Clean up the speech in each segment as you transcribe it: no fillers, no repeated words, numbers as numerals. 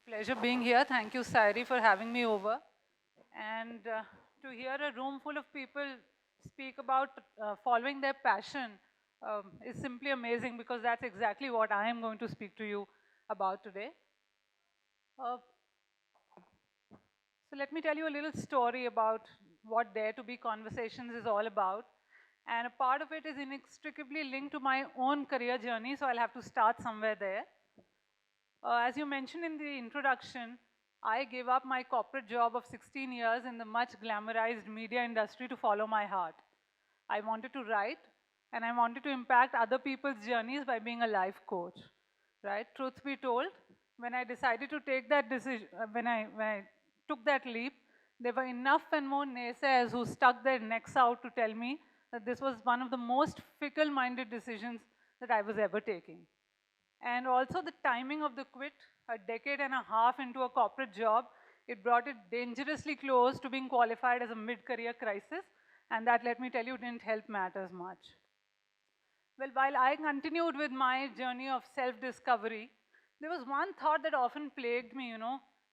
Pleasure being here. Thank you, Sairi, for having me over. And to hear a room full of people speak about following their passion is simply amazing because that's exactly what I am going to speak to you about today. Uh, so let me tell you a little story about what Dare to Be Conversations is all about. And a part of it is inextricably linked to my own career journey, so I'll have to start somewhere there. As you mentioned in the introduction, I gave up my corporate job of 16 years in the much glamorized media industry to follow my heart. I wanted to write and I wanted to impact other people's journeys by being a life coach, right? Truth be told, when I decided to take that decision, when I took that leap, there were enough and more naysayers who stuck their necks out to tell me that this was one of the most fickle-minded decisions that I was ever taking. And also the timing of the quit, a decade and a half into a corporate job, it brought it dangerously close to being qualified as a mid-career crisis, and that, let me tell you, didn't help matters much. Well, while I continued with my journey of self-discovery, there was one thought that often plagued me,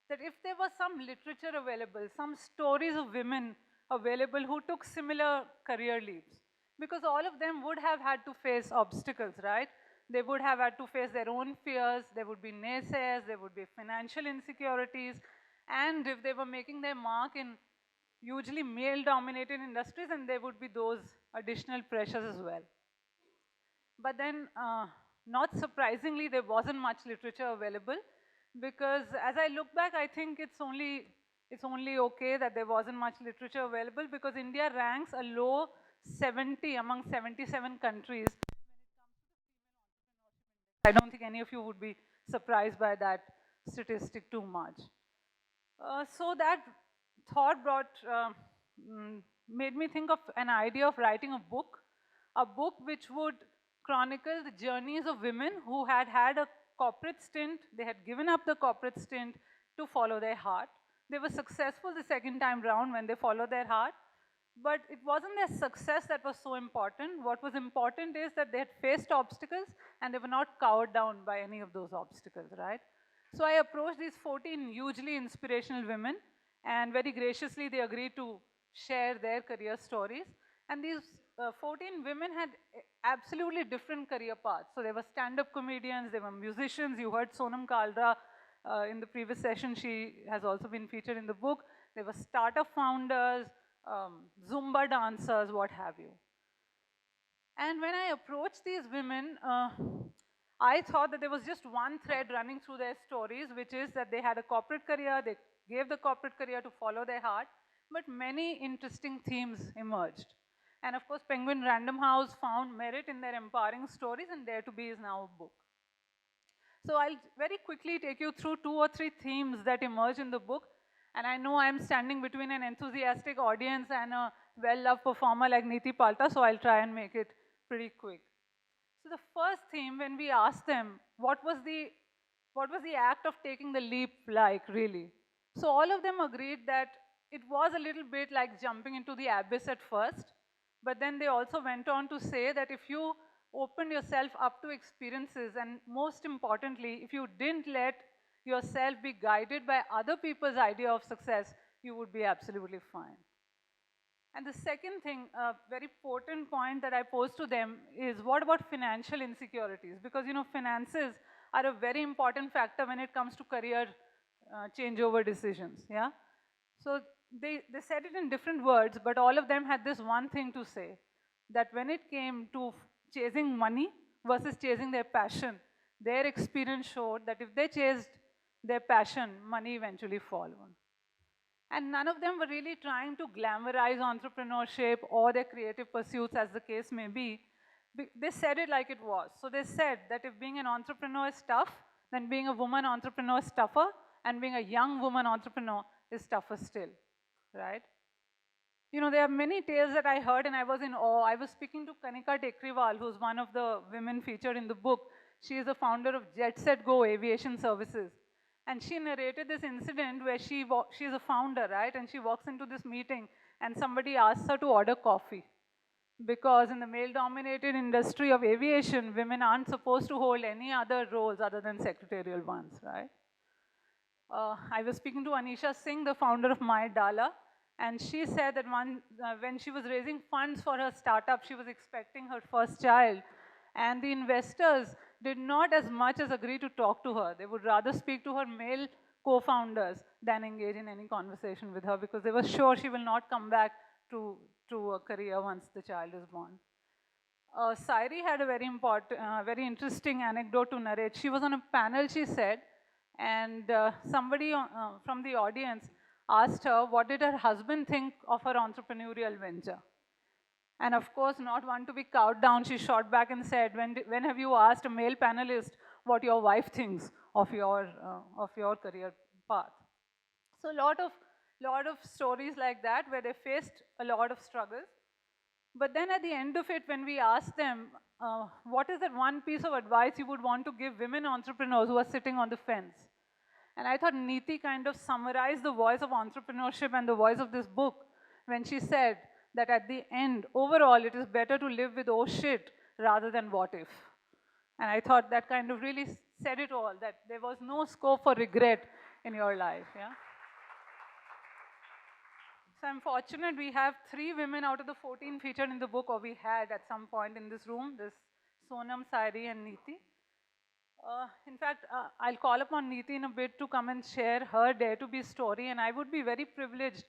that if there was some literature available, some stories of women available who took similar career leaps, because all of them would have had to face obstacles, right? They would have had to face their own fears, there would be naysayers, there would be financial insecurities, and if they were making their mark in hugely male-dominated industries, and there would be those additional pressures as well. But then, not surprisingly, there wasn't much literature available because as I look back, I think it's only okay that there wasn't much literature available because India ranks a low 70 among 77 countries. I don't think any of you would be surprised by that statistic too much. So that thought made me think of an idea of writing a book which would chronicle the journeys of women who had had a corporate stint, they had given up the corporate stint to follow their heart. They were successful the second time round when they followed their heart, but it wasn't their success that was so important. What was important is that they had faced obstacles and they were not cowered down by any of those obstacles, right? So I approached these 14 hugely inspirational women, and very graciously they agreed to share their career stories. And these 14 women had absolutely different career paths. So they were stand-up comedians, they were musicians. You heard Sonam Kalra in the previous session. She has also been featured in the book. They were startup founders, Zumba dancers, what have you. And when I approached these women, I thought that there was just one thread running through their stories, which is that they had a corporate career, they gave the corporate career to follow their heart, but many interesting themes emerged. And of course, Penguin Random House found merit in their empowering stories, and Dare to Be is now a book. So I'll very quickly take you through 2 or 3 themes that emerge in the book. And I know I'm standing between an enthusiastic audience and a well-loved performer like Niti Palta, so I'll try and make it pretty quick. So the first theme, when we asked them, what was the act of taking the leap like, really? So all of them agreed that it was a little bit like jumping into the abyss at first, but then they also went on to say that if you opened yourself up to experiences, and most importantly, if you didn't let yourself be guided by other people's idea of success, you would be absolutely fine. And the second thing, a very potent point that I pose to them is, what about financial insecurities? Because, finances are a very important factor when it comes to career changeover decisions, yeah? So they said it in different words, but all of them had this one thing to say, that when it came to chasing money versus chasing their passion, their experience showed that if they chased their passion, money eventually followed. And none of them were really trying to glamorize entrepreneurship or their creative pursuits, as the case may be. They said it like it was. So they said that if being an entrepreneur is tough, then being a woman entrepreneur is tougher, and being a young woman entrepreneur is tougher still, right? There are many tales that I heard and I was in awe. I was speaking to Kanika Tekriwal, who's one of the women featured in the book. She is the founder of Jet Set Go Aviation Services. And she narrated this incident where she's a founder, right? And she walks into this meeting and somebody asks her to order coffee. Because in the male-dominated industry of aviation, women aren't supposed to hold any other roles other than secretarial ones, right? I was speaking to Anisha Singh, the founder of My Dala, and she said that when she was raising funds for her startup, she was expecting her first child, and the investors did not as much as agree to talk to her. They would rather speak to her male co-founders than engage in any conversation with her because they were sure she will not come back to a career once the child is born. Sairi had a very important, very interesting anecdote to narrate. She was on a panel, she said, and somebody from the audience asked her what did her husband think of her entrepreneurial venture. And of course, not one to be cowed down, she shot back and said, when have you asked a male panelist what your wife thinks of your career path? So lot of stories like that where they faced a lot of struggles. But then at the end of it, when we asked them, what is that one piece of advice you would want to give women entrepreneurs who are sitting on the fence? And I thought Neeti kind of summarized the voice of entrepreneurship and the voice of this book when she said that at the end, overall, it is better to live with oh shit rather than what if. And I thought that kind of really said it all, that there was no scope for regret in your life. Yeah? So I'm fortunate we have 3 women out of the 14 featured in the book, or we had at some point in this room, this Sonam, Sairi and Neeti. In fact, I'll call upon Neeti in a bit to come and share her Dare to Be story, and I would be very privileged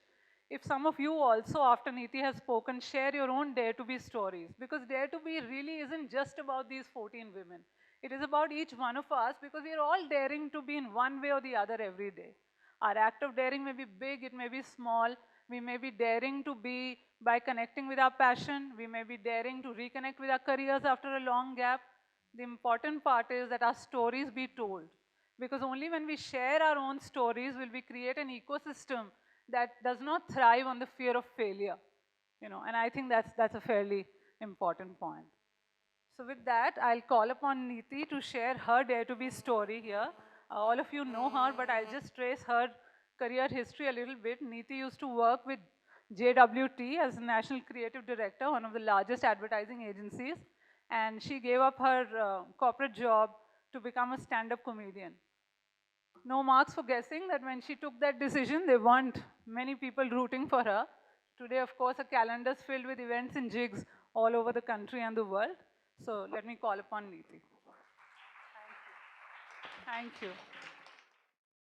if some of you also, after Neeti has spoken, share your own Dare to Be stories, because Dare to Be really isn't just about these 14 women. It is about each one of us, because we are all daring to be in one way or the other every day. Our act of daring may be big, it may be small. We may be daring to be by connecting with our passion. We may be daring to reconnect with our careers after a long gap. The important part is that our stories be told. Because only when we share our own stories will we create an ecosystem that does not thrive on the fear of failure. And I think that's a fairly important point. So with that, I'll call upon Neeti to share her Dare to Be story here. All of you know her, but I'll just trace her career history a little bit. Neeti used to work with JWT as National Creative Director, one of the largest advertising agencies, and she gave up her corporate job to become a stand-up comedian. No marks for guessing that when she took that decision, there weren't many people rooting for her. Today, of course, her calendar is filled with events and gigs all over the country and the world. So let me call upon Neeti. Thank you. Thank you.